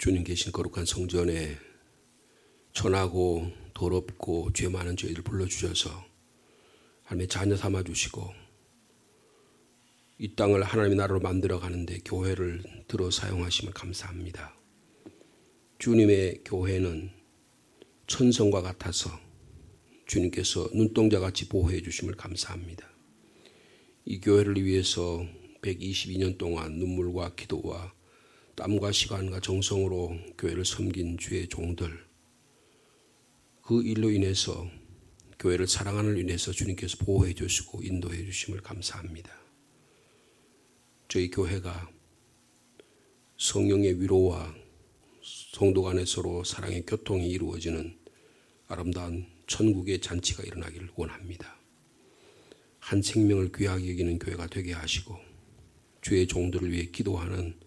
주님 계신 거룩한 성전에 천하고 더럽고 죄 많은 저희들 불러주셔서 하나님의 자녀 삼아주시고 이 땅을 하나님의 나라로 만들어가는데 교회를 들어 사용하심을 감사합니다. 주님의 교회는 천성과 같아서 주님께서 눈동자같이 보호해 주심을 감사합니다. 이 교회를 위해서 122년 동안 눈물과 기도와 땀과 시간과 정성으로 교회를 섬긴 주의 종들, 그 일로 인해서 교회를 사랑하는 일로 인해서 주님께서 보호해 주시고 인도해 주심을 감사합니다. 저희 교회가 성령의 위로와 성도 간의 서로 사랑의 교통이 이루어지는 아름다운 천국의 잔치가 일어나기를 원합니다. 한 생명을 귀하게 여기는 교회가 되게 하시고 주의 종들을 위해 기도하는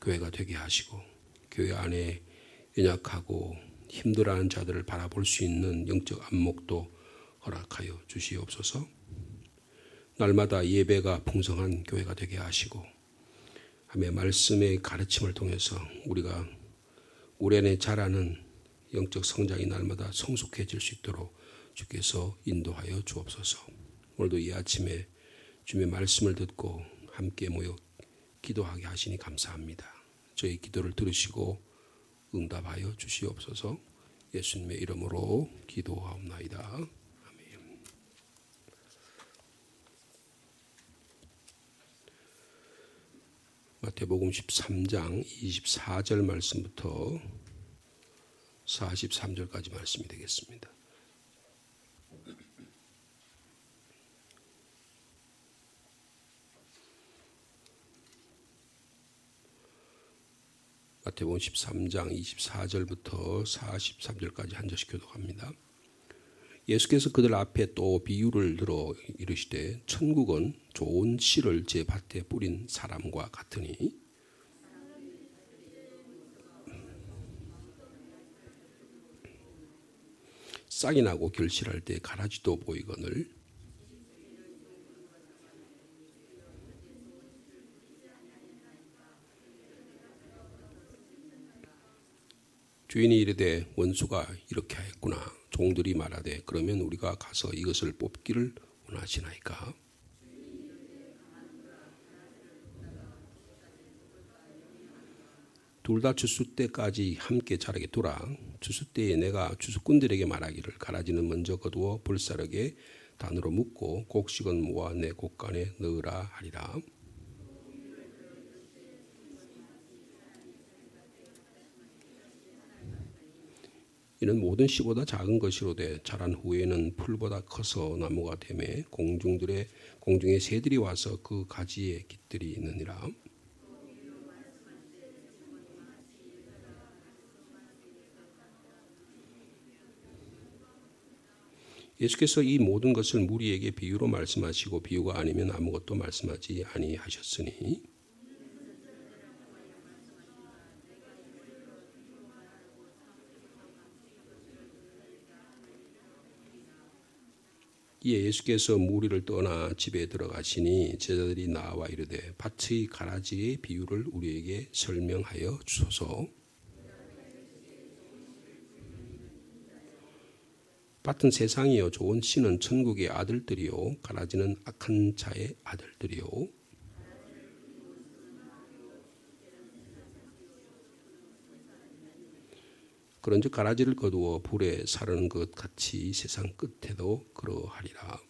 교회가 되게 하시고 교회 안에 연약하고 힘들어하는 자들을 바라볼 수 있는 영적 안목도 허락하여 주시옵소서. 날마다 예배가 풍성한 교회가 되게 하시고 하나님의 말씀의 가르침을 통해서 우리가 우리 안에 자라는 영적 성장이 날마다 성숙해질 수 있도록 주께서 인도하여 주옵소서. 오늘도 이 아침에 주님의 말씀을 듣고 함께 모여 기도하게 하시니 감사합니다. 저희 기도를 들으시고 응답하여 주시옵소서. 예수님의 이름으로 기도하옵나이다. 아멘. 마태복음 13장 24절 말씀부터 43절까지 말씀이 되겠습니다. 마태복음 13장 24절부터 43절까지 한 절씩 교독합니다. 예수께서 그들 앞에 또 비유를 들어 이르시되 천국은 좋은 씨를 제 밭에 뿌린 사람과 같으니 싹이 나고 결실할 때 가라지도 보이거늘 주인이 이르되 원수가 이렇게 하였구나. 종들이 말하되 그러면 우리가 가서 이것을 뽑기를 원하시나이까. 둘 다 추수 때까지 함께 자라게 두라. 추수 때에 내가 추수꾼들에게 말하기를 가라지는 먼저 거두어 불사르게 단으로 묶고 곡식은 모아 내 곡간에 넣으라 하리라. 이는 모든 씨보다 작은 것이로되 자란 후에는 풀보다 커서 나무가 되매 공중의 새들이 와서 그 가지에 깃들이 있느니라. 예수께서 이 모든 것을 무리에게 비유로 말씀하시고 비유가 아니면 아무것도 말씀하지 아니하셨으니 이에 예수께서 무리를 떠나 집에 들어가시니 제자들이 나와 이르되 밭의 가라지의 비유를 우리에게 설명하여 주소서. 밭은 세상이요 좋은 씨는 천국의 아들들이요 가라지는 악한 자의 아들들이요. 그런즉 가라지를 거두어 불에 사르는 것 같이 세상 끝에도 그러하리라.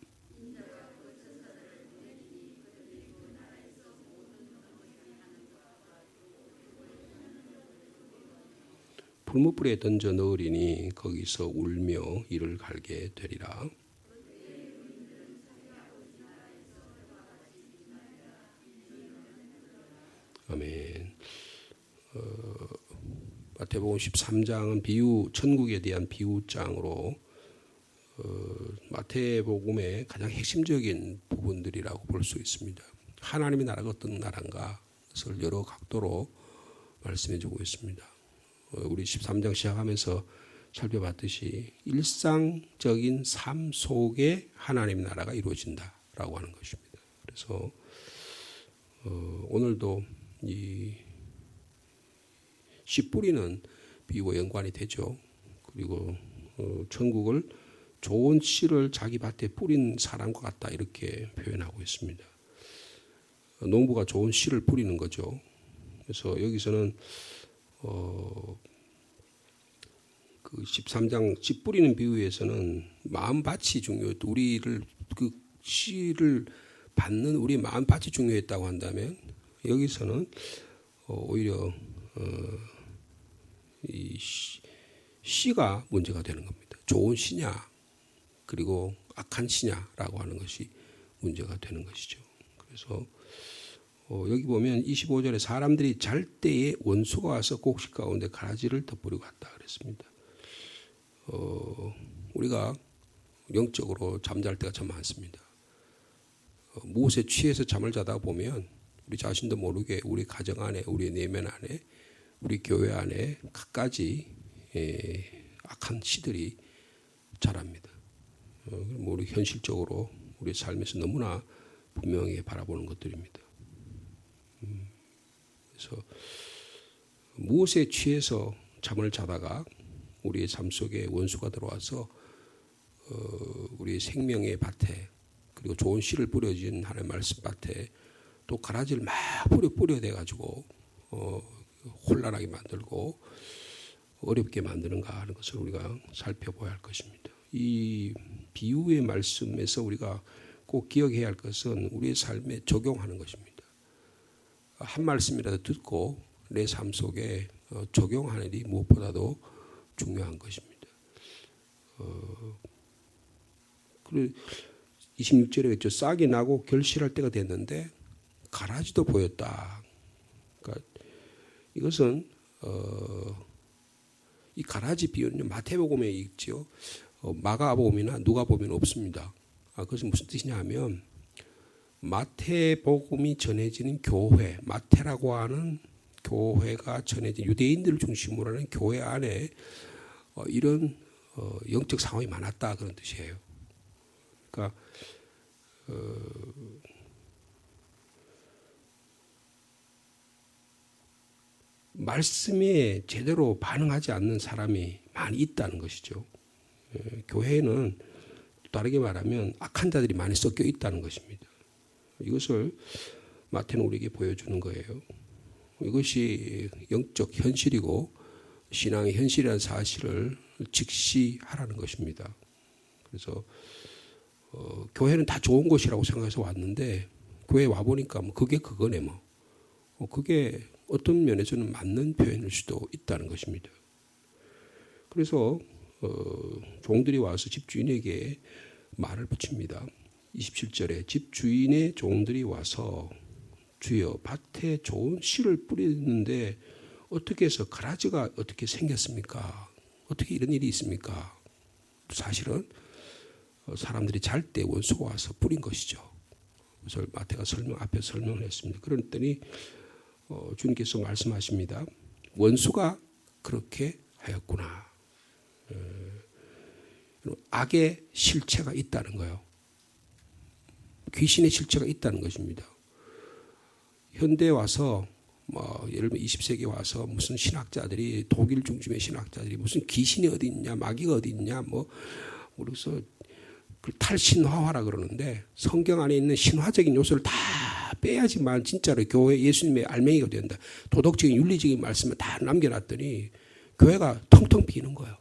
풀무불에 던져 넣으리니 거기서 울며 이를 갈게 되리라. 아멘. 마태복음 13장은 비유, 천국에 대한 비유장으로 마태복음의 가장 핵심적인 부분들이라고 볼 수 있습니다. 하나님의 나라가 어떤 나라인가 그것을 여러 각도로 말씀해 주고 있습니다. 우리 13장 시작하면서 살펴봤듯이 일상적인 삶 속에 하나님의 나라가 이루어진다라고 하는 것입니다. 그래서 오늘도 이 씨 뿌리는 비유와 연관이 되죠. 그리고 천국을 좋은 씨를 자기 밭에 뿌린 사람과 같다 이렇게 표현하고 있습니다. 농부가 좋은 씨를 뿌리는 거죠. 그래서 여기서는 그 13장 씨 뿌리는 비유에서는 마음밭이 중요했다. 우리를 그 씨를 받는 우리 마음밭이 중요했다고 한다면 여기서는 오히려 이 씨가 문제가 되는 겁니다. 좋은 씨냐 그리고 악한 씨냐라고 하는 것이 문제가 되는 것이죠. 그래서 여기 보면 25절에 사람들이 잘 때에 원수가 와서 곡식 가운데 가라지를 덧뿌리고 갔다 그랬습니다. 우리가 영적으로 잠잘 때가 참 많습니다. 무엇에 취해서 잠을 자다 보면 우리 자신도 모르게 우리 가정 안에, 우리 내면 안에, 우리 교회 안에 갖가지 악한 씨들이 자랍니다. 우리 현실적으로 우리 삶에서 너무나 분명히 바라보는 것들입니다. 그래서 무엇에 취해서 잠을 자다가 우리의 삶 속에 원수가 들어와서 우리의 생명의 밭에 그리고 좋은 씨를 뿌려진 하나님의 말씀 밭에 또 가라지를 막 뿌려대 가지고 혼란하게 만들고 어렵게 만드는가 하는 것을 우리가 살펴봐야 할 것입니다. 이 비유의 말씀에서 우리가 꼭 기억해야 할 것은 우리의 삶에 적용하는 것입니다. 한 말씀이라도 듣고 내 삶 속에 적용하는 일이 무엇보다도 중요한 것입니다. 그리고 26절에 했죠. 싹이 나고 결실할 때가 됐는데 가라지도 보였다. 그러니까 이것은 이 가라지 비유는 마태복음에 있죠. 마가복음이나 누가복음에는 없습니다. 그것은 무슨 뜻이냐 하면 마태복음이 전해지는 교회, 마태라고 하는 교회가 전해진 유대인들을 중심으로 하는 교회 안에 이런 영적 상황이 많았다 그런 뜻이에요. 그러니까 말씀에 제대로 반응하지 않는 사람이 많이 있다는 것이죠. 교회에는 다르게 말하면 악한 자들이 많이 섞여 있다는 것입니다. 이것을 마태는 우리에게 보여주는 거예요. 이것이 영적 현실이고 신앙의 현실이라는 사실을 직시하라는 것입니다. 그래서 교회는 다 좋은 곳이라고 생각해서 왔는데 교회에 와보니까 뭐 그게 그거네 뭐. 그게 어떤 면에서는 맞는 표현일 수도 있다는 것입니다. 그래서 종들이 와서 집주인에게 말을 붙입니다. 27절에 집주인의 종들이 와서 주여 밭에 좋은 씨를 뿌리는데 어떻게 해서 가라지가 어떻게 생겼습니까? 어떻게 이런 일이 있습니까? 사실은 사람들이 잘 때 원수가 와서 뿌린 것이죠. 그래서 마태가 앞에 설명을 했습니다. 그랬더니 주님께서 말씀하십니다. 원수가 그렇게 하였구나. 악의 실체가 있다는 거예요. 귀신의 실체가 있다는 것입니다. 현대에 와서 예를 들면 20세기에 와서 무슨 신학자들이 독일 중심의 신학자들이 무슨 귀신이 어디 있냐, 마귀가 어디 있냐, 그래서 탈신화화라 그러는데 성경 안에 있는 신화적인 요소를 다 빼야지만 진짜로 교회 예수님의 알맹이가 된다. 도덕적인 윤리적인 말씀을 다 남겨놨더니 교회가 텅텅 비는 거예요.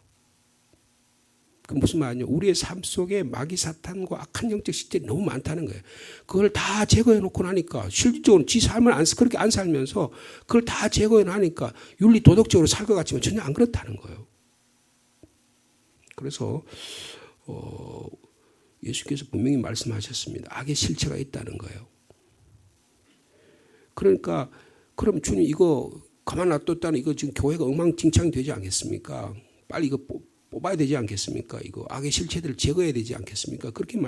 그 무슨 말이냐? 우리의 삶 속에 마귀 사탄과 악한 영적 실제들이 너무 많다는 거예요. 그걸 다 제거해 놓고 나니까 실질적으로 지 삶을 그렇게 안 살면서 그걸 다 제거해 나니까 윤리 도덕적으로 살 것 같지만 전혀 안 그렇다는 거예요. 그래서 예수께서 분명히 말씀하셨습니다. 악의 실체가 있다는 거예요. 그러니까 그럼 주님 이거 가만 놔뒀다는 이거 지금 교회가 엉망진창이 되지 않겠습니까? 빨리 이거 뽑아야 되지 않겠습니까? 이거 악의 실체들을 제거해야 되지 않겠습니까? 그렇게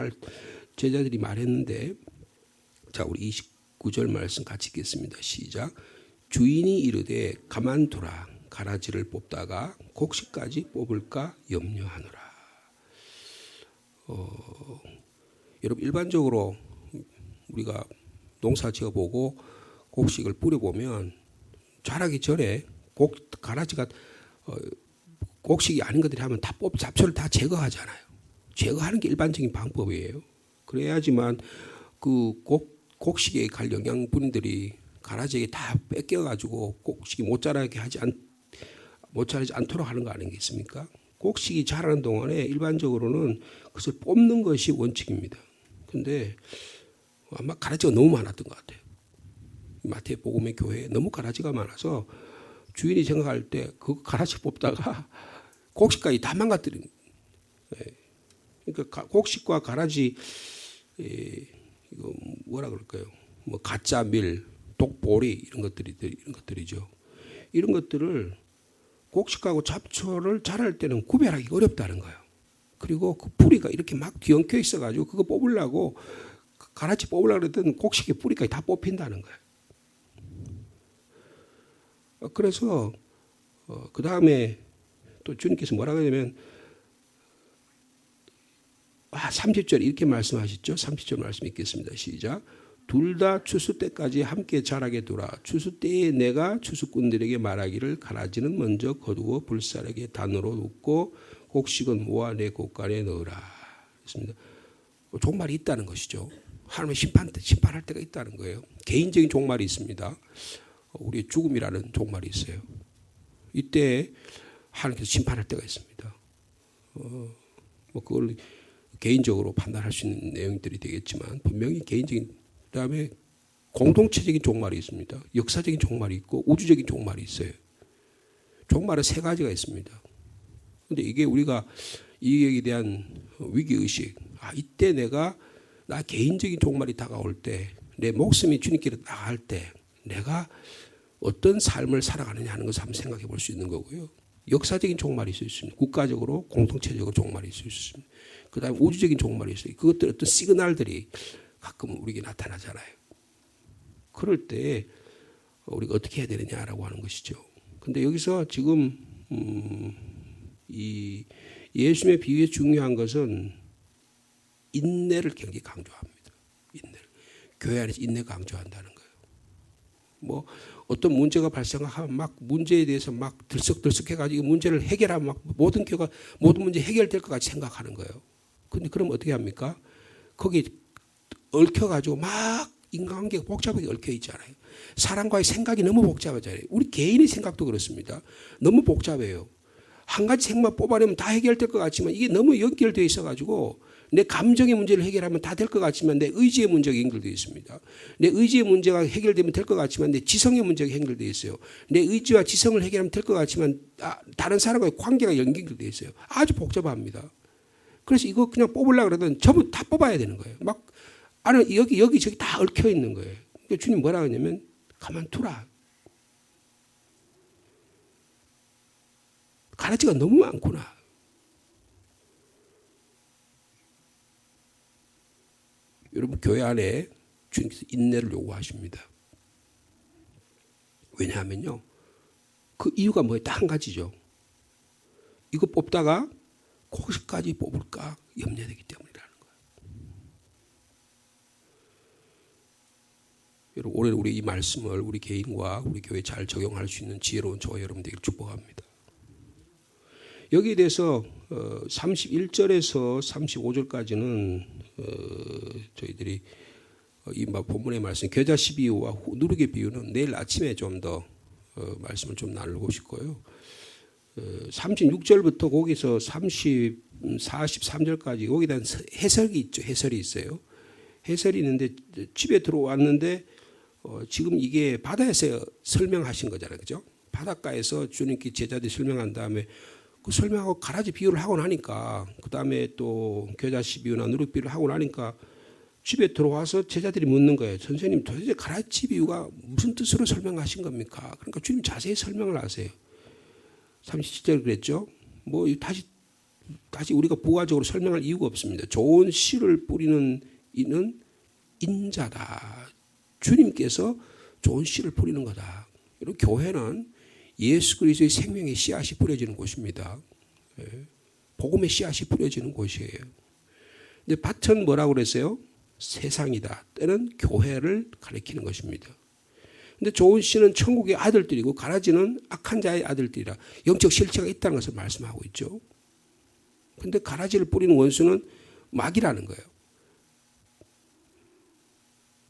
제자들이 말했는데 자 우리 29절 말씀 같이 읽겠습니다. 시작. 주인이 이르되 가만두라 가라지를 뽑다가 곡식까지 뽑을까 염려하노라. 여러분 일반적으로 우리가 농사 지어보고 곡식을 뿌려보면 자라기 전에 가라지가 곡식이 아닌 것들이 하면 다 잡초를 다 제거하잖아요. 제거하는 게 일반적인 방법이에요. 그래야지만 그 곡식에 갈 영양분들이 가라지에게 다 뺏겨가지고 곡식이 못 자라지 않도록 하는 거 아니겠습니까? 곡식이 자라는 동안에 일반적으로는 그것을 뽑는 것이 원칙입니다. 근데 아마 가라지가 너무 많았던 것 같아요. 마태복음의 교회에 너무 가라지가 많아서 주인이 생각할 때 그 가라지 뽑다가 곡식까지 다 망가뜨린 거예요. 그러니까 곡식과 가라지 이거 뭐라 그럴까요? 뭐 가짜 밀, 독보리 이런 것들이죠. 이런 것들을 곡식하고 잡초를 자랄 때는 구별하기 어렵다는 거예요. 그리고 그 뿌리가 이렇게 막 뒤엉켜 있어가지고 그거 뽑으려고 가라지 뽑으려고 그랬던 곡식의 뿌리까지 다 뽑힌다는 거예요. 그래서 그 다음에 또 주님께서 뭐라고 하냐면 30절 이렇게 말씀하셨죠. 30절 말씀 읽겠습니다. 시작. 둘 다 추수 때까지 함께 자라게 두라. 추수 때에 내가 추수꾼들에게 말하기를 가라지는 먼저 거두어 불사르게 단으로 눕고 곡식은 모아 내 곳간에 넣으라. 그렇습니다. 종말이 있다는 것이죠. 하나님의 심판할 때가 있다는 거예요. 개인적인 종말이 있습니다. 우리의 죽음이라는 종말이 있어요. 이때 하나님께서 심판할 때가 있습니다. 뭐 그걸 개인적으로 판단할 수 있는 내용들이 되겠지만 분명히 개인적인 그다음에 공동체적인 종말이 있습니다. 역사적인 종말이 있고 우주적인 종말이 있어요. 종말은 세 가지가 있습니다. 그런데 이게 우리가 이에 대한 위기의식, 이때 나 개인적인 종말이 다가올 때, 내 목숨이 주님께로 나갈 때 내가 어떤 삶을 살아가느냐 하는 것을 한번 생각해 볼 수 있는 거고요. 역사적인 종말이 있을 수 있습니다. 국가적으로 공동체적으로 종말이 있을 수 있습니다. 그 다음에 우주적인 종말이 있어요. 그것들 어떤 시그널들이 가끔 우리에게 나타나잖아요. 그럴 때 우리가 어떻게 해야 되느냐라고 하는 것이죠. 근데 여기서 지금 이 예수님의 비유에 중요한 것은 인내를 굉장히 강조합니다. 인내를. 교회 안에서 인내 강조한다는 거예요. 뭐 어떤 문제가 발생하면 막 문제에 대해서 막 들썩들썩해가지고 문제를 해결하면 막 모든 문제 해결될 것 같이 생각하는 거예요. 근데 그럼 어떻게 합니까? 거기 얽혀가지고 막 인간관계가 복잡하게 얽혀 있잖아요. 사람과의 생각이 너무 복잡하잖아요. 우리 개인의 생각도 그렇습니다. 너무 복잡해요. 한 가지 생각만 뽑아내면 다 해결될 것 같지만 이게 너무 연결되어 있어가지고 내 감정의 문제를 해결하면 다 될 것 같지만 내 의지의 문제가 연결되어 있습니다. 내 의지의 문제가 해결되면 될 것 같지만 내 지성의 문제가 연결되어 있어요. 내 의지와 지성을 해결하면 될 것 같지만 다른 사람과의 관계가 연결되어 있어요. 아주 복잡합니다. 그래서 이거 그냥 뽑으려고 그러면 전부 다 뽑아야 되는 거예요. 막 안에 여기 저기 다 얽혀 있는 거예요. 그러니까 주님 뭐라 하냐면 가만두라. 가라지가 너무 많구나. 여러분 교회 안에 주님께서 인내를 요구하십니다. 왜냐하면요. 그 이유가 뭐예요? 딱 한 가지죠. 이거 뽑다가 곡식까지 뽑을까 염려되기 때문이라는 거예요. 여러분 올해 우리 이 말씀을 우리 개인과 우리 교회에 잘 적용할 수 있는 지혜로운 저와 여러분 되기를 축복합니다. 여기에 대해서 31절에서 35절까지는 저희들이 이 본문의 말씀 겨자씨 비유와 누룩의 비유는 내일 아침에 좀 더 말씀을 좀 나누고 싶고요. 36절부터 거기서 43절까지 거기에 대한 해설이 있죠. 해설이 있어요. 해설이 있는데 집에 들어왔는데 지금 이게 바다에서 설명하신 거잖아요. 그죠? 바닷가에서 주님께 제자들이 설명한 다음에 그 설명하고 가라지 비유를 하고 나니까 그 다음에 또 겨자씨 비유나 누룩 비유를 하고 나니까 집에 들어와서 제자들이 묻는 거예요. 선생님 도대체 가라지 비유가 무슨 뜻으로 설명하신 겁니까? 그러니까 주님 자세히 설명을 하세요. 37절 그랬죠. 뭐 다시 우리가 부가적으로 설명할 이유가 없습니다. 좋은 씨를 뿌리는 이는 인자다. 주님께서 좋은 씨를 뿌리는 거다. 여러분 교회는 예수 그리스도의 생명의 씨앗이 뿌려지는 곳입니다. 복음의 씨앗이 뿌려지는 곳이에요. 근데 밭은 뭐라고 그랬어요? 세상이다. 때는 교회를 가리키는 것입니다. 근데 좋은 씨는 천국의 아들들이고 가라지는 악한 자의 아들들이라 영적 실체가 있다는 것을 말씀하고 있죠. 근데 가라지를 뿌리는 원수는 마귀라는 거예요.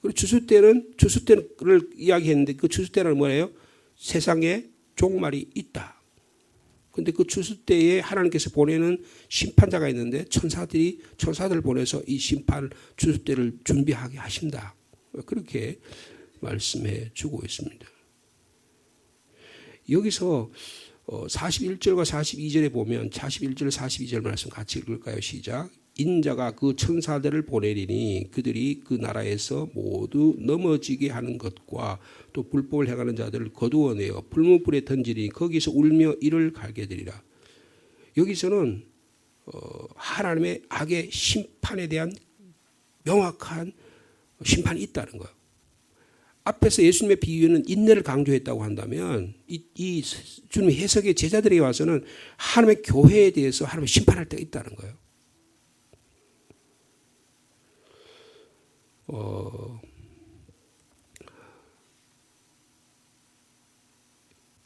그리고 주수대를 이야기했는데 그 주수대는 뭐예요? 세상에 종말이 있다. 근데 그 주수대에 하나님께서 보내는 심판자가 있는데 천사들을 보내서 이 심판 주수대를 준비하게 하신다. 그렇게 말씀해 주고 있습니다. 여기서 41절과 42절에 보면 41절 42절 말씀 같이 읽을까요? 시작. 인자가 그 천사들을 보내리니 그들이 그 나라에서 모두 넘어지게 하는 것과 또 불법을 행하는 자들을 거두어내어 불문불에 던지리니 거기서 울며 이를 갈게 되리라. 여기서는 하나님의 악의 심판에 대한 명확한 심판이 있다는 거예요. 앞에서 예수님의 비유는 인내를 강조했다고 한다면 이 주님의 해석의 제자들에게 와서는 하나님의 교회에 대해서 하나님의 심판할 때가 있다는 거예요.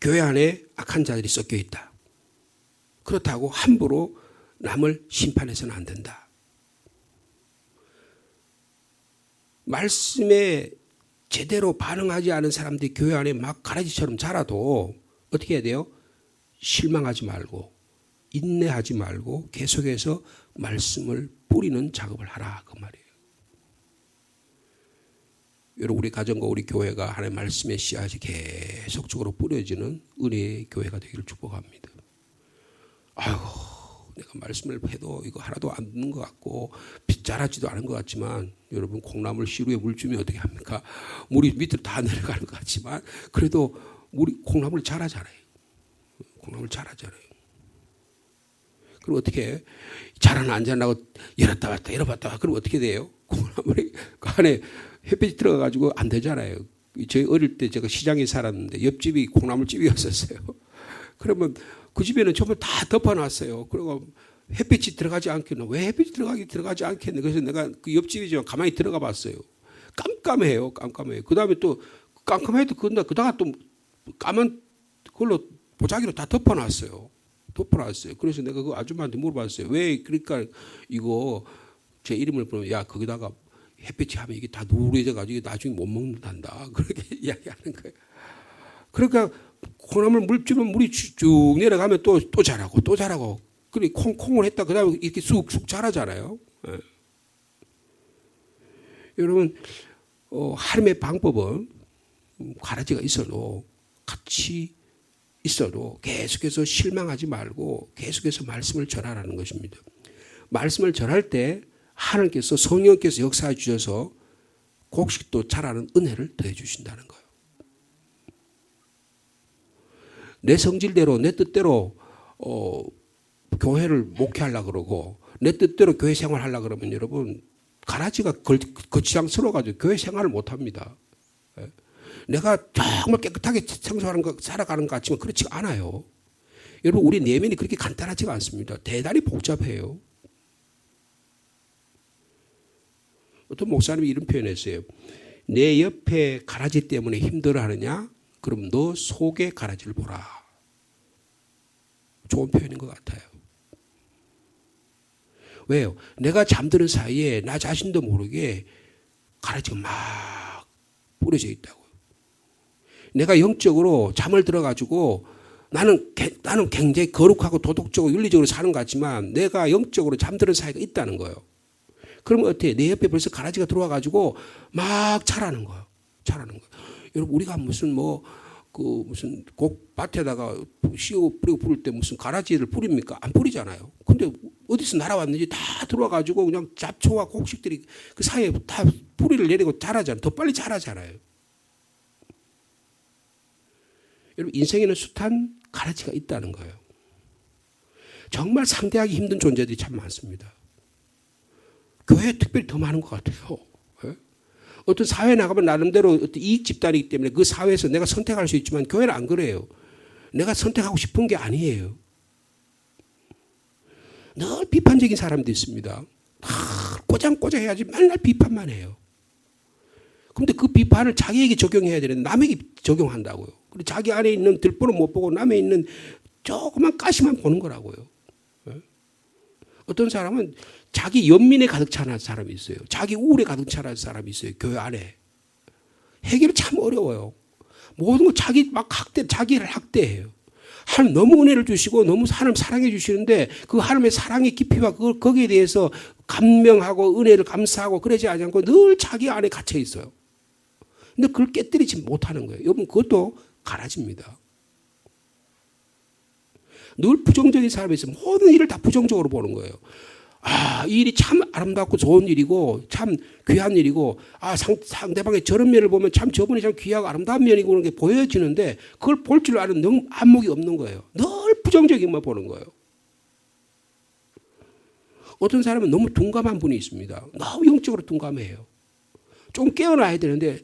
교회 안에 악한 자들이 섞여 있다. 그렇다고 함부로 남을 심판해서는 안 된다. 말씀에 제대로 반응하지 않은 사람들이 교회 안에 막 가라지처럼 자라도 어떻게 해야 돼요? 실망하지 말고 인내하지 말고 계속해서 말씀을 뿌리는 작업을 하라 그 말이에요. 여러분 우리 가정과 우리 교회가 하나님의 말씀의 씨앗이 계속적으로 뿌려지는 은혜의 교회가 되기를 축복합니다. 아이고 내가 말씀을 해도 이거 하나도 안 듣는 것 같고 자라지도 않은 것 같지만 여러분 콩나물 시루에 물 주면 어떻게 합니까? 물이 밑으로 다 내려가는 것 같지만 그래도 콩나물 자라잖아요. 콩나물 자라잖아요. 그럼 어떻게 자라나 안 자라나고 열었다 왔다 열어봤다 그럼 어떻게 돼요? 콩나물이 그 안에 햇빛이 들어가가지고 안 되잖아요. 저희 어릴 때 제가 시장에 살았는데 옆집이 콩나물집이었었어요. 그러면 그 집에는 전부 다 덮어놨어요. 그리고 햇빛이 들어가지 않겠나? 왜 햇빛이 들어가지 않겠나? 그래서 내가 그 옆집이지만 가만히 들어가 봤어요. 깜깜해요. 그 다음에 또 깜깜해도 그다가 또 까만 그걸로 보자기로 다 덮어놨어요. 그래서 내가 그 아줌마한테 물어봤어요. 왜 그러니까 이거 제 이름을 부르면 야 거기다가 햇빛이 하면 이게 다 누래져가지고 나중에 못 먹는단다. 그렇게 이야기하는 거예요. 그러니까 콩나물 물 주면 물이 쭉 내려가면 또 자라고. 그래 콩을 했다. 그 다음에 이렇게 쑥쑥 자라잖아요. 예. 여러분 하나님의 방법은 가라지가 있어도 같이 있어도 계속해서 실망하지 말고 계속해서 말씀을 전하라는 것입니다. 말씀을 전할 때 하나님께서 성령께서 역사해 주셔서 곡식도 자라는 은혜를 더해 주신다는 거예요. 내 성질대로 내 뜻대로 교회를 목회하려고 그러고 내 뜻대로 교회 생활하려고 그러면 여러분 가라지가 거치장스러워가지고 교회 생활을 못합니다. 내가 정말 깨끗하게 청소하는 거 살아가는 것 같지만 그렇지가 않아요. 여러분 우리 내면이 그렇게 간단하지가 않습니다. 대단히 복잡해요. 어떤 목사님이 이런 표현했어요. 내 옆에 가라지 때문에 힘들어하느냐? 그럼 너 속에 가라지를 보라. 좋은 표현인 것 같아요. 왜요? 내가 잠드는 사이에 나 자신도 모르게 가라지가 막 뿌려져 있다고요. 내가 영적으로 잠을 들어가지고 나는 굉장히 거룩하고 도덕적으로 윤리적으로 사는 것 같지만 내가 영적으로 잠드는 사이가 있다는 거예요. 그러면 어때요? 내 옆에 벌써 가라지가 들어와가지고 막 자라는 거예요. 여러분 우리가 무슨 밭에다가 씨앗 뿌리고 부를 때 무슨 가라지를 뿌립니까? 안 뿌리잖아요. 근데 어디서 날아왔는지 다 들어와가지고 그냥 잡초와 곡식들이 그 사이에 다 뿌리를 내리고 자라잖아요. 더 빨리 자라잖아요. 여러분 인생에는 숱한 가라지가 있다는 거예요. 정말 상대하기 힘든 존재들이 참 많습니다. 교회에 특별히 더 많은 것 같아요. 어떤 사회에 나가면 나름대로 어떤 이익 집단이기 때문에 그 사회에서 내가 선택할 수 있지만 교회는 안 그래요. 내가 선택하고 싶은 게 아니에요. 늘 비판적인 사람도 있습니다. 꼬장꼬장 해야지 맨날 비판만 해요. 근데 그 비판을 자기에게 적용해야 되는데 남에게 적용한다고요. 그리고 자기 안에 있는 들보는 못 보고 남에 있는 조그만 가시만 보는 거라고요. 어떤 사람은 자기 연민에 가득 찬 사람이 있어요. 자기 우울에 가득 찬 사람이 있어요. 교회 안에. 해결이 참 어려워요. 모든 거 자기를 학대해요. 하나님 너무 은혜를 주시고 너무 하나님 사랑해 주시는데 그 하나님의 사랑의 깊이와 거기에 대해서 감명하고 은혜를 감사하고 그러지 않고 늘 자기 안에 갇혀 있어요. 근데 그걸 깨뜨리지 못하는 거예요. 여러분 그것도 가라집니다. 늘 부정적인 사람이 있으면 모든 일을 다 부정적으로 보는 거예요. 이 일이 참 아름답고 좋은 일이고 참 귀한 일이고 상대방의 저런 면을 보면 참 저분이 참 귀하고 아름다운 면이고 그런 게 보여지는데 그걸 볼 줄 아는 안목이 없는 거예요. 늘 부정적인 것만 보는 거예요. 어떤 사람은 너무 둔감한 분이 있습니다. 너무 영적으로 둔감해요. 좀 깨어나야 되는데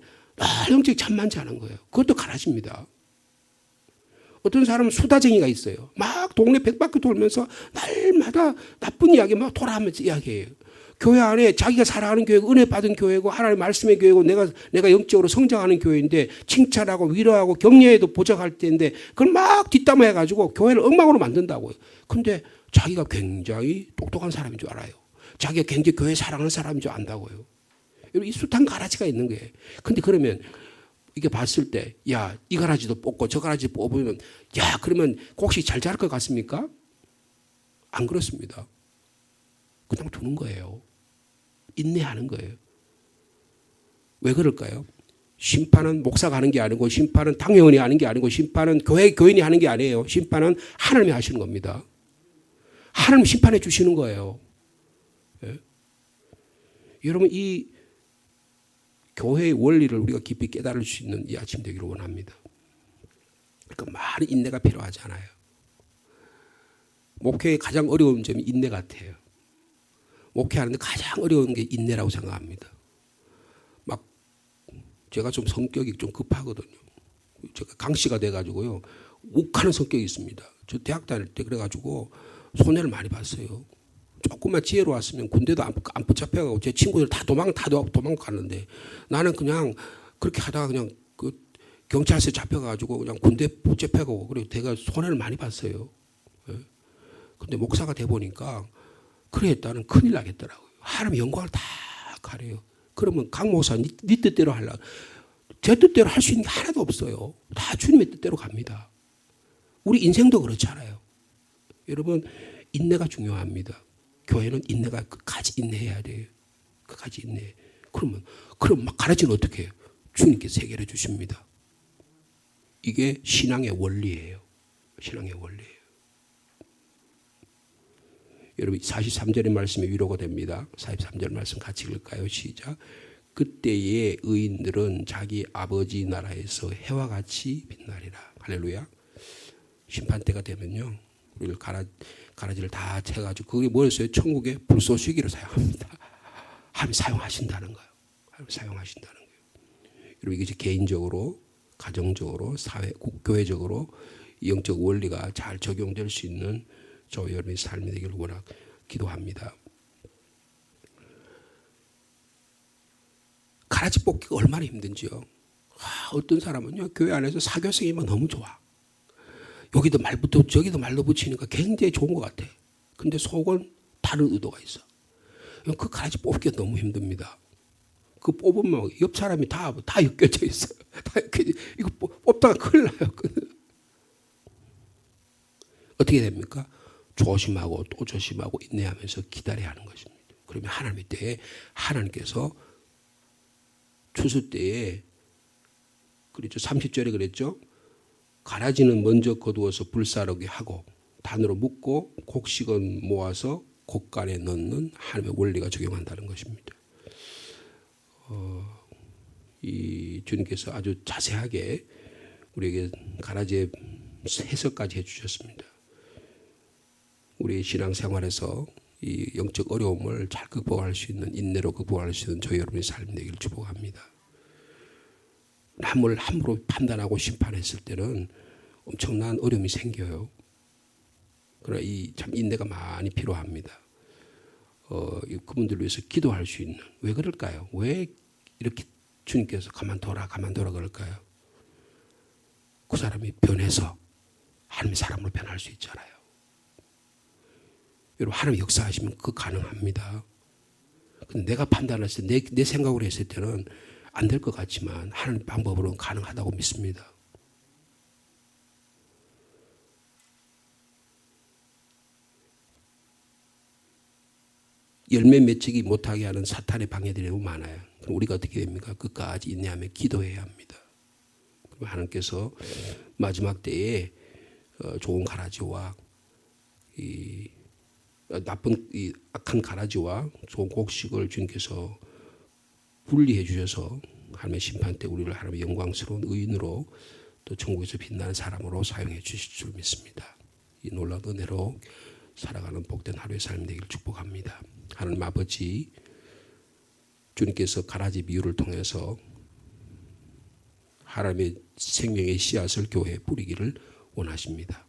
영적이 참만치 않은 거예요. 그것도 가라집니다. 어떤 사람은 수다쟁이가 있어요. 막 동네 100바퀴 돌면서 날마다 나쁜 이야기 막 돌아하면서 이야기해요. 교회 안에 자기가 살아가는 교회고 은혜 받은 교회고 하나님의 말씀의 교회고 내가 영적으로 성장하는 교회인데 칭찬하고 위로하고 격려해도 보적할 때인데 그걸 막 뒷담화해가지고 교회를 엉망으로 만든다고요. 근데 자기가 굉장히 똑똑한 사람인 줄 알아요. 자기가 굉장히 교회 사랑하는 사람인 줄 안다고요. 이 숱한 가라지가 있는 거예요. 근데 그러면 이게 봤을 때, 야, 이 가라지도 뽑고 저 가라지 뽑으면, 야, 그러면 곡식 잘 자랄 것 같습니까? 안 그렇습니다. 그냥 두는 거예요. 인내하는 거예요. 왜 그럴까요? 심판은 목사가 하는 게 아니고, 심판은 당회원이 하는 게 아니고, 심판은 교인이 하는 게 아니에요. 심판은 하나님이 하시는 겁니다. 하나님 심판해 주시는 거예요. 예? 여러분, 이 교회의 원리를 우리가 깊이 깨달을 수 있는 이 아침 되기를 원합니다. 그러니까 많은 인내가 필요하잖아요. 목회의 가장 어려운 점이 인내 같아요. 목회하는데 가장 어려운 게 인내라고 생각합니다. 막 제가 좀 성격이 좀 급하거든요. 제가 강씨가 돼가지고요. 욱하는 성격이 있습니다. 저 대학 다닐 때 그래가지고 손해를 많이 봤어요. 조금만 지혜로 왔으면 군대도 안 붙잡혀가고 제 친구들 다 도망갔는데 나는 그냥 그렇게 하다가 그냥 그 경찰서에 잡혀가지고 그냥 군대 붙잡혀가고 그리고 내가 손해를 많이 봤어요. 근데 목사가 돼 보니까 그래 했다는 큰일 나겠더라고요. 하나님 영광을 다 가려요. 그러면 강 목사 네 뜻대로 하려고 제 뜻대로 할 수 있는 게 하나도 없어요. 다 주님의 뜻대로 갑니다. 우리 인생도 그렇잖아요. 여러분 인내가 중요합니다. 교회는 인내가 끝까지 인내해야 돼요. 끝까지 인내. 그럼 막 가르치는 어떻게 해요? 주님께서 해결해 주십니다. 이게 신앙의 원리예요. 신앙의 원리예요. 여러분 43절의 말씀이 위로가 됩니다. 43절 말씀 같이 읽을까요? 시작. 그때의 의인들은 자기 아버지 나라에서 해와 같이 빛나리라. 할렐루야. 심판 때가 되면요. 우리를 가라지를 다 채가지고 그게 뭐였어요? 천국의 불쏘시개로 사용합니다. 하나님 사용하신다는 거예요. 하나님 사용하신다는 거예요. 여러분 이게 이제 개인적으로, 가정적으로, 교회적으로 영적 원리가 잘 적용될 수 있는 저 여러분의 삶이 되기를 기도합니다. 가라지 뽑기가 얼마나 힘든지요. 어떤 사람은요 교회 안에서 사교성이면 너무 좋아. 여기도 말부터 저기도 말로 붙이니까 굉장히 좋은 것 같아. 근데 속은 다른 의도가 있어. 그 가라지 뽑기가 너무 힘듭니다. 그 뽑으면 옆 사람이 다 엮여져 있어. 이거 뽑다가 큰일 나요. 어떻게 됩니까? 조심하고 또 조심하고 인내하면서 기다려야 하는 것입니다. 그러면 하나님의 때에 하나님께서 추수 때에 그랬죠. 30절에 그랬죠. 가라지는 먼저 거두어서 불사르게 하고 단으로 묶고 곡식은 모아서 곡간에 넣는 하나님의 원리가 적용한다는 것입니다. 이 주님께서 아주 자세하게 우리에게 가라지의 해석까지 해주셨습니다. 우리 신앙생활에서 이 영적 어려움을 잘 극복할 수 있는 인내로 극복할 수 있는 저희 여러분의 삶이 되기를 축복합니다. 남을 함부로 판단하고 심판했을 때는 엄청난 어려움이 생겨요. 그러나 이 참 인내가 많이 필요합니다. 그분들을 위해서 기도할 수 있는 왜 그럴까요? 왜 이렇게 주님께서 가만둬라 그럴까요? 그 사람이 변해서 하나님의 사람으로 변할 수 있잖아요. 여러분, 하나님 역사하시면 그거 가능합니다. 근데 내가 판단했을 때, 내 생각으로 했을 때는 안 될 것 같지만 하나님 방법으로는 가능하다고 믿습니다. 열매 맺히기 못하게 하는 사탄의 방해들이 너무 많아요. 그럼 우리가 어떻게 됩니까? 끝까지 인내하며 기도해야 합니다. 그럼 하나님께서 마지막 때에 좋은 가라지와 이 악한 가라지와 좋은 곡식을 주님께서 분리해 주셔서 하나님의 심판 때 우리를 하나님의 영광스러운 의인으로 또 천국에서 빛나는 사람으로 사용해 주실 줄 믿습니다. 이 놀라운 은혜로 살아가는 복된 하루의 삶 되기를 축복합니다. 하나님 아버지, 주님께서 가라지 비유를 통해서 하나님의 생명의 씨앗을 교회에 뿌리기를 원하십니다.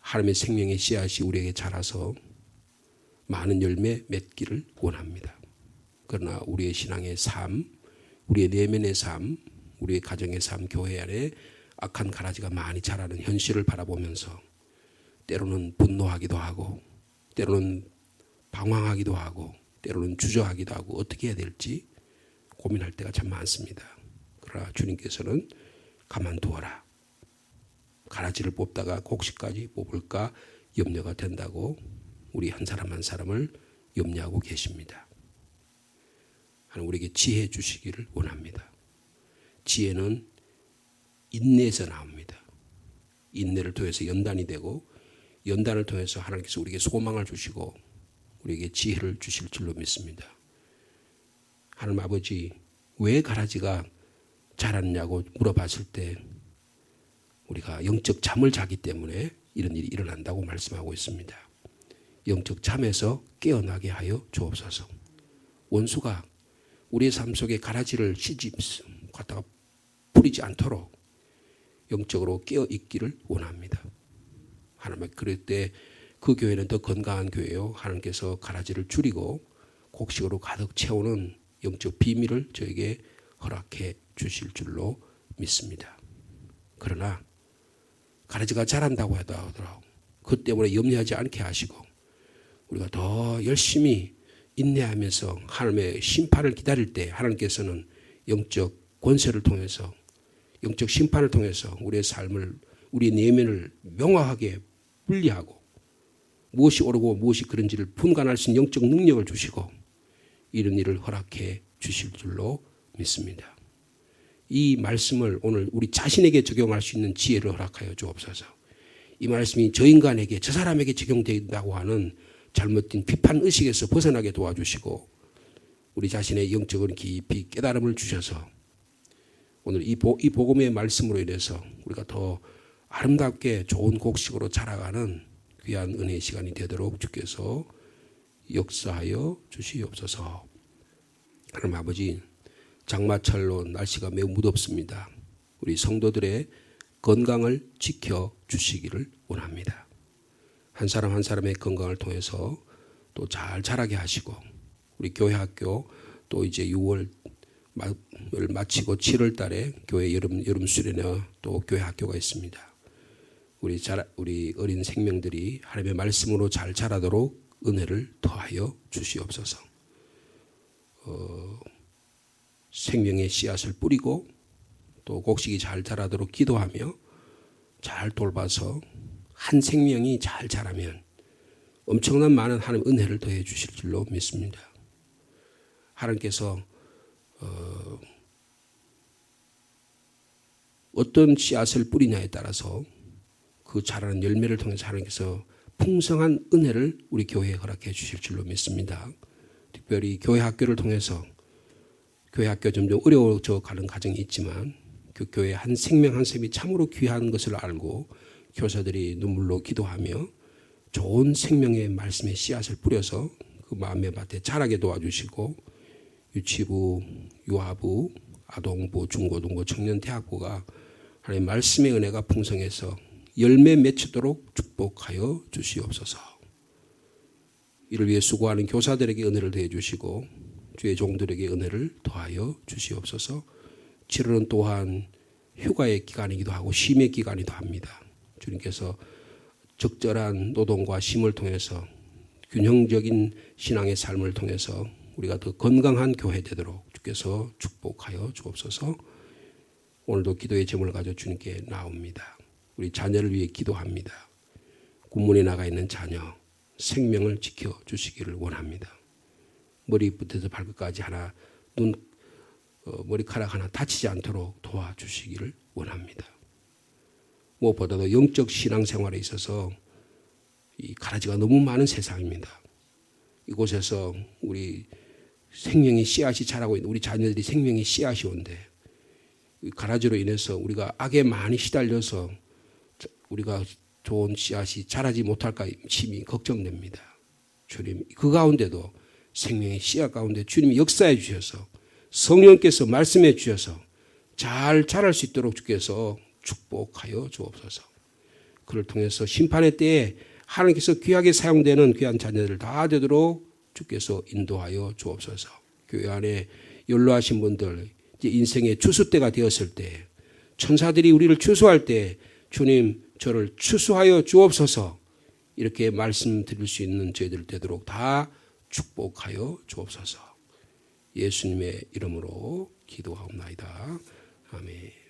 하나님의 생명의 씨앗이 우리에게 자라서 많은 열매 맺기를 원합니다. 그러나 우리의 신앙의 삶, 우리의 내면의 삶, 우리의 가정의 삶, 교회 안에 악한 가라지가 많이 자라는 현실을 바라보면서 때로는 분노하기도 하고 때로는 방황하기도 하고 때로는 주저하기도 하고 어떻게 해야 될지 고민할 때가 참 많습니다. 그러나 주님께서는 가만두어라. 가라지를 뽑다가 곡식까지 뽑을까 염려가 된다고 우리 한 사람 한 사람을 염려하고 계십니다. 하나님 우리에게 지혜 주시기를 원합니다. 지혜는 인내에서 나옵니다. 인내를 통해서 연단이 되고 연단을 통해서 하나님께서 우리에게 소망을 주시고 우리에게 지혜를 주실 줄로 믿습니다. 하나님 아버지, 왜 가라지가 자랐냐고 물어봤을 때 우리가 영적 잠을 자기 때문에 이런 일이 일어난다고 말씀하고 있습니다. 영적 잠에서 깨어나게 하여 주옵소서. 원수가 우리의 삶 속에 가라지를 시집 갖다가 뿌리지 않도록 영적으로 깨어 있기를 원합니다. 하나님, 그럴 때 그 교회는 더 건강한 교회요. 하나님께서 가라지를 줄이고 곡식으로 가득 채우는 영적 비밀을 저에게 허락해 주실 줄로 믿습니다. 그러나 가라지가 자란다고 하더라도 그 때문에 염려하지 않게 하시고 우리가 더 열심히 인내하면서 하나님의 심판을 기다릴 때 하나님께서는 영적 권세를 통해서 영적 심판을 통해서 우리의 삶을 우리의 내면을 명확하게 분리하고 무엇이 옳고 무엇이 그른지를 분간할 수 있는 영적 능력을 주시고 이런 일을 허락해 주실 줄로 믿습니다. 이 말씀을 오늘 우리 자신에게 적용할 수 있는 지혜를 허락하여 주옵소서. 이 말씀이 저 인간에게 저 사람에게 적용된다고 하는 잘못된 비판 의식에서 벗어나게 도와주시고 우리 자신의 영적인 깊이 깨달음을 주셔서 오늘 이 복음의 말씀으로 인해서 우리가 더 아름답게 좋은 곡식으로 자라가는 귀한 은혜의 시간이 되도록 주께서 역사하여 주시옵소서. 하나님 아버지, 장마철로 날씨가 매우 무덥습니다. 우리 성도들의 건강을 지켜주시기를 원합니다. 한 사람 한 사람의 건강을 통해서 또 잘 자라게 하시고 우리 교회 학교 또 이제 6월을 마치고 7월 달에 교회 여름 수련회 또 교회 학교가 있습니다. 우리 어린 생명들이 하나님의 말씀으로 잘 자라도록 은혜를 더하여 주시옵소서. 생명의 씨앗을 뿌리고 또 곡식이 잘 자라도록 기도하며 잘 돌봐서 한 생명이 잘 자라면 엄청난 많은 하나님 은혜를 더해 주실 줄로 믿습니다. 하나님께서 어떤 씨앗을 뿌리냐에 따라서 그 자라는 열매를 통해서 하나님께서 풍성한 은혜를 우리 교회에 허락해 주실 줄로 믿습니다. 특별히 교회 학교를 통해서 교회 학교 점점 어려워져 가는 과정이 있지만 그 교회 한 생명 한 셈이 참으로 귀한 것을 알고 교사들이 눈물로 기도하며 좋은 생명의 말씀의 씨앗을 뿌려서 그 마음의 밭에 자라게 도와주시고 유치부, 유아부, 아동부, 중고등부, 청년대학부가 하나님의 말씀의 은혜가 풍성해서 열매 맺히도록 축복하여 주시옵소서. 이를 위해 수고하는 교사들에게 은혜를 더해 주시고 주의 종들에게 은혜를 더하여 주시옵소서. 7월은 또한 휴가의 기간이기도 하고 쉼의 기간이기도 합니다. 주님께서 적절한 노동과 쉼을 통해서 균형적인 신앙의 삶을 통해서 우리가 더 건강한 교회 되도록 주께서 축복하여 주옵소서. 오늘도 기도의 제목을 가져 주님께 나옵니다. 우리 자녀를 위해 기도합니다. 군문에 나가 있는 자녀 생명을 지켜주시기를 원합니다. 머리부터 발끝까지 하나 머리카락 하나 다치지 않도록 도와주시기를 원합니다. 무엇보다도 영적 신앙생활에 있어서 이 가라지가 너무 많은 세상입니다. 이곳에서 우리 생명의 씨앗이 자라고 있는 우리 자녀들이 생명의 씨앗이 온데 가라지로 인해서 우리가 악에 많이 시달려서 우리가 좋은 씨앗이 자라지 못할까 심히 걱정됩니다. 주님 그 가운데도 생명의 씨앗 가운데 주님이 역사해 주셔서 성령께서 말씀해 주셔서 잘 자랄 수 있도록 주께서 축복하여 주옵소서. 그를 통해서 심판의 때에 하나님께서 귀하게 사용되는 귀한 자녀들 다 되도록 주께서 인도하여 주옵소서. 교회 안에 연로하신 분들 이제 인생의 추수 때가 되었을 때 천사들이 우리를 추수할 때 주님 저를 추수하여 주옵소서 이렇게 말씀드릴 수 있는 저희들 되도록 다 축복하여 주옵소서. 예수님의 이름으로 기도하옵나이다. 아멘.